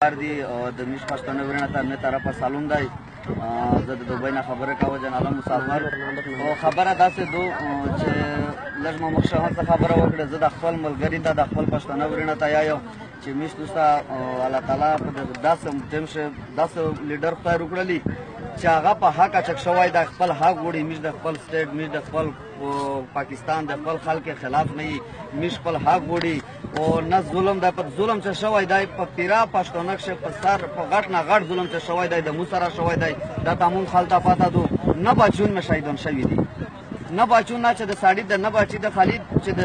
دی د میش پښتنه ورنه ته نه طرفه سلام دی زه د دوبۍ نه خبره کوم جناله مسافر او خبره داسې دو چې لږ مو مخشه هڅه خبره وکړه زه د خپل ملګري ته د خپل پښتنه ورنه ته یایم چې میش دوسته الله تعالی په داسې ټیم شه داسې لیډر خدای وکړلی چې هغه په حق اچک شوی د خپل حق وړي میش د خپل سټیټ میش د خپل پاکستان د خپل خلک خلاف نه میش خپل حق وړي او نه ظلم د په ظلم چې شوی دی په پیرا پښتون کې په سر په غټ نه غټ ظلم چې شوی دی د مو سره شوی دی دا تمون خلطه پاته دو نه بچون مشهیدون شوی دي نه بچون نه چې د ساړي د نه بچي د خالد چې د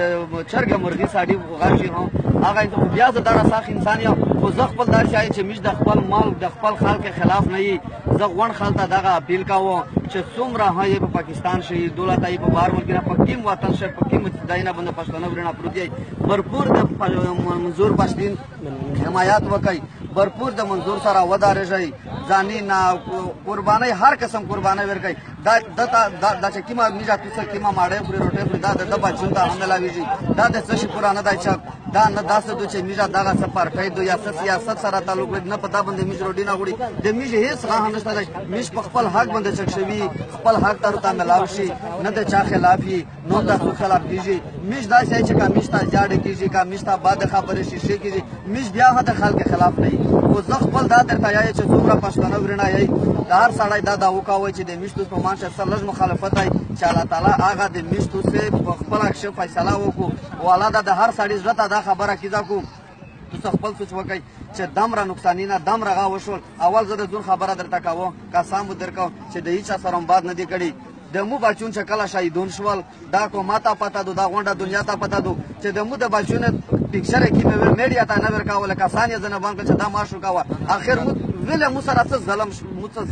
چرګ مرغي ساړي غاشي هم هغه ته بیا زه دا راخ انسان یم خو زه خپل دا شای چې میش د خپل مال د خپل خلک خلاف نه یي زه غون خلته دغه اپیل کاوه چې څومره هي په پاکستان شي دولت ای په بار ملک نه پکیم وطن شي پکیم داینه بند پښتون ورنه پروت دی भरपूर د منظور پښتین حمایت وکي भरपूर د منظور سره ودارې شي ځاني نه قرباني هر قسم قرباني ورکي دا چې کیما میجا تاسو کیما ماړې پوری روټه پوری دا د بچون ته حمله ویږي دا د څه شي قرانه دای چې دا نه داسې دوی چې میجا دغه سفر کوي دوی سیاست سره تعلق نه پتا باندې میج روډي نه وړي د میج هیڅ غاه نشته میج په خپل حق باندې چک شوی خپل حق ته ملاو شي نه د چا خلاف نو د خلاف کیږي میج دا چې کا میج ته جاړ کیږي کا میج ته بعد خبرې شي کیږي میج بیا د خلک خلاف نه او زه خپل دا درته یای چې څومره پښتانه ورنه یای هر سړی دا وکاوي چې د میج په مانشه سره لږ مخالفت دی چې الله تعالی هغه د میج ته په خپل ښه فیصله وکړو او الله د هر سړی زړه دا خبره کیدا کو تاسو خپل سوچ وکړئ چې دمره نقصانی نه دمره غا وشول اول زه د ځون خبره درته کوم قسم درکو چې د هیڅ سره باد نه دی کړی د مو بچون چې کله شهیدون شول دا کو ماته پتا دو دا غونډه دنیا ته پتا دو چې د مو د بچون پکچر کې مې میډیا ته نه ورکاوله کسان یې زنه باندې چې دا ماشو کاوه اخر ویله مو سره څه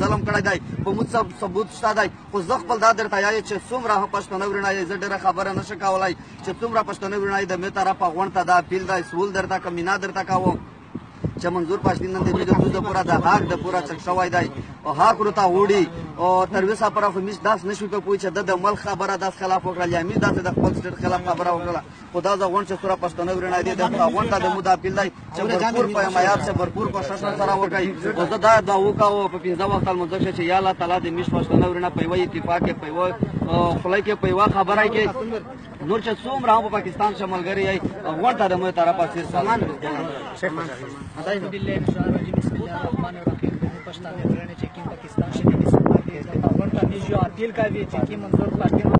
ظلم کړی دی په مو ثبوت شته دی خو زه خپل دا درته یای چې څومره پښتون ورنه یې زه ډېره خبره نشه کولای چې څومره پښتون ورنه یې د مې طرفه غونډه ته دا پیل دی سول درته کمینا درته کاوه چې منظور پښتین نن د دې د پورا د حق د پورا چک شوی دی او حق ورته وړي او تر وسه پر خو میش داس نشو ته پوښتنه د مل خبره داس خلاف وکړه یا میش داس د خپل سټیټ خلاف خبره وکړه خدا ز غون چې سره پښتون ورنه دی د غونډه د مودا پیل دی چې भरपूर په حمایت سے भरपूर کوشش سره وکړي او زه دا وکاو په 15 وخت المنځ چې یا الله تعالی د میش پښتون ورنه په وی اتفاق کې په وی خلای کې په وی خبره کې نور چې څومره په پاکستان شملګری ای غونډه د مو طرفه سیر سامان بسم الله الرحمن الرحیم پښتانه ورنه چې کې پاکستان شې د غونډه میجو اپیل کوي چې کې منظور پښتون